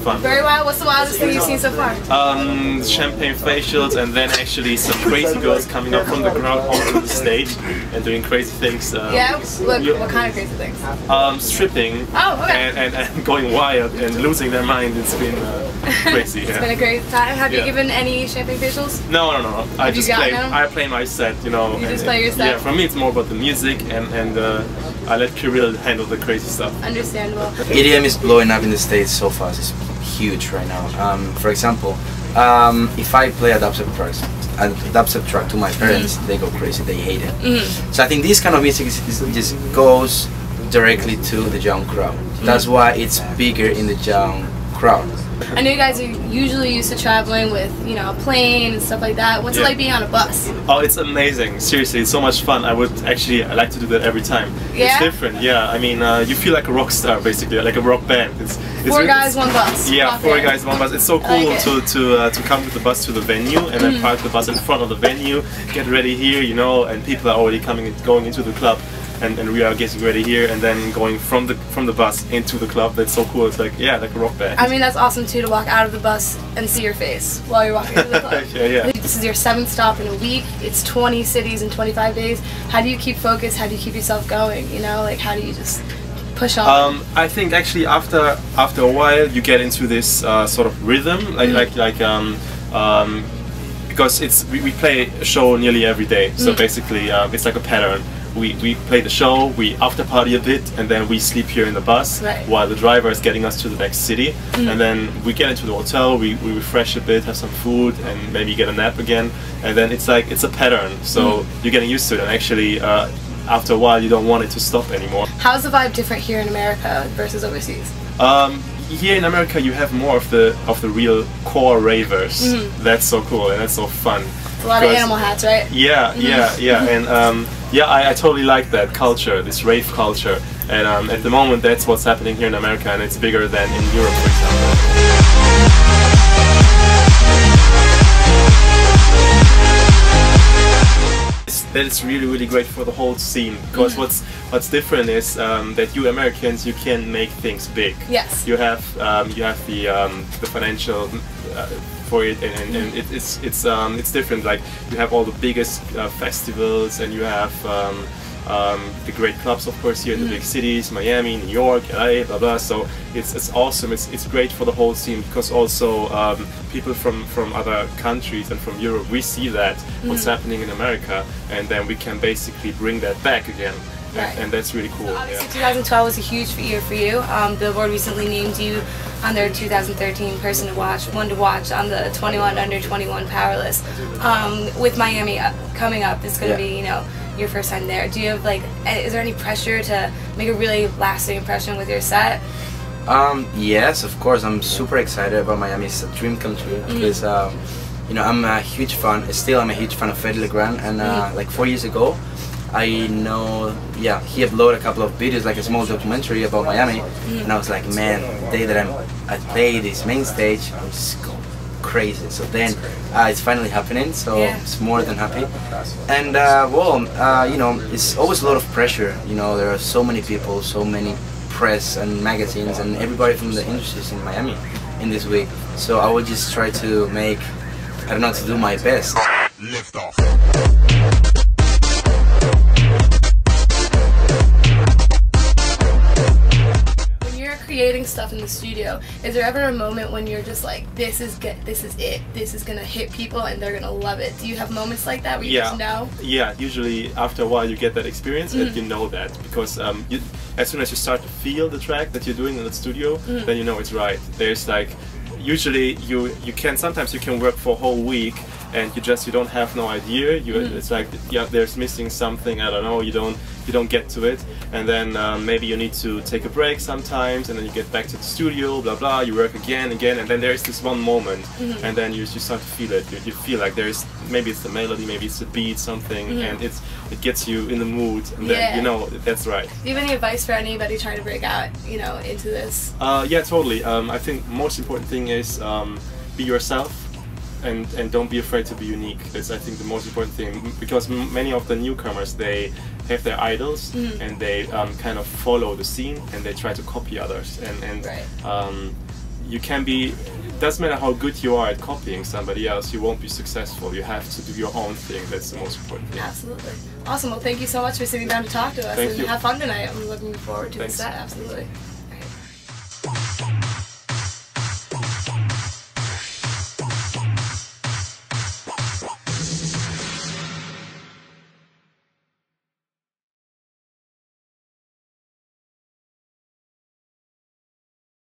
Fun. Very wild. What's the wildest thing you've seen so far? Champagne facials, and then actually some crazy girls coming up from the crowd onto the stage and doing crazy things. Yeah? What kind of crazy things? Stripping. Oh, okay. And going wild and losing their mind. It's been crazy. It's been a great time. Have you given any champagne facials? No. I just play. I play my set, you know. You just play your set? Yeah, for me it's more about the music, and I let Kirill handle the crazy stuff. Understandable. EDM is blowing up in the States so fast. It's huge right now. For example, if I play a dubstep track to my parents, they go crazy, they hate it. So I think this kind of music just goes directly to the young crowd. That's why it's bigger in the young crowd. I know you guys are usually used to traveling with, you know, a plane and stuff like that. What's it like being on a bus? Oh, it's amazing. Seriously, it's so much fun. I like to do that every time. Yeah? It's different, yeah. I mean, you feel like a rock star, basically, like a rock band. It's four guys, one bus. Yeah, four guys, one bus. It's so cool to come with the bus to the venue and then park the bus in front of the venue, get ready here, you know, and people are already going into the club. And we are getting ready here, and then going from the bus into the club. That's so cool. It's like, yeah, like a rock band. I mean, that's awesome too, to walk out of the bus and see your face while you're walking into the club. Yeah. This is your 7th stop in a week. It's 20 cities in 25 days. How do you keep focused? How do you keep yourself going? You know, like, how do you just push on? I think actually after a while you get into this sort of rhythm, because we play a show nearly every day. So basically, it's like a pattern. We play the show, we after party a bit, and then we sleep here in the bus while the driver is getting us to the next city. And then we get into the hotel, we refresh a bit, have some food, and maybe get a nap again. And then it's like, it's a pattern, so you're getting used to it, and actually after a while you don't want it to stop anymore. How's the vibe different here in America versus overseas? Here in America you have more of the real core ravers. That's so cool and that's so fun. A lot of animal hats, right? Yeah, and I totally like that culture, this rave culture, and at the moment that's what's happening here in America, and it's bigger than in Europe, for example. That is really great for the whole scene, because what's different is that you Americans, you can make things big. Yes. You have the financial for it, and it's different. Like, you have all the biggest festivals, and you have the great clubs, of course, here in the big cities, Miami, New York, LA, blah blah. So it's awesome. It's great for the whole scene, because also people from other countries and from Europe, we see that what's happening in America, and then we can basically bring that back again. And that's really cool. Obviously, 2012 was a huge year for you. Billboard recently named you on their 2013 one to watch on the 21 under 21 Powerless. With Miami coming up, it's going to be, you know, your first time there. Do you have, like, is there any pressure to make a really lasting impression with your set? Yes, of course. I'm super excited about Miami. It's a dream come true, because you know, I'm a huge fan. Still, I'm a huge fan of Fedde Le Grand, and like 4 years ago, I know, he uploaded a couple of videos, like a small documentary about Miami, and I was like, man, the day that I play this main stage, I'm just going crazy. So then it's finally happening, so it's more than happy. And you know, it's always a lot of pressure. You know, there are so many people, so many press and magazines and everybody from the industries in Miami in this week. So I will just try to make, I don't know, to do my best. Lift off. Creating stuff in the studio, is there ever a moment when you're just like, this is it, this is gonna hit people and they're gonna love it? Do you have moments like that where you just know? Yeah, usually after a while you get that experience and you know that, because as soon as you start to feel the track that you're doing in the studio, then you know it's right. There's like, usually sometimes you can work for a whole week and you don't have no idea. It's like, there's missing something, I don't know, you don't get to it, and then maybe you need to take a break sometimes, and then you get back to the studio, blah blah, you work again, and then there's this one moment, and then you start to feel it. You feel like maybe it's the melody, maybe it's the beat, something, and it gets you in the mood, and then you know that's right. Do you have any advice for anybody trying to break out, you know, into this? Yeah, totally. I think most important thing is be yourself. And don't be afraid to be unique. That's, I think, the most important thing, because many of the newcomers, they have their idols, and they kind of follow the scene, and they try to copy others. And you can be. It doesn't matter how good you are at copying somebody else, you won't be successful. You have to do your own thing. That's the most important thing. Absolutely. Awesome. Well, thank you so much for sitting down to talk to us. Thank and you. have fun tonight. I'm looking forward to Thanks. the set. Absolutely.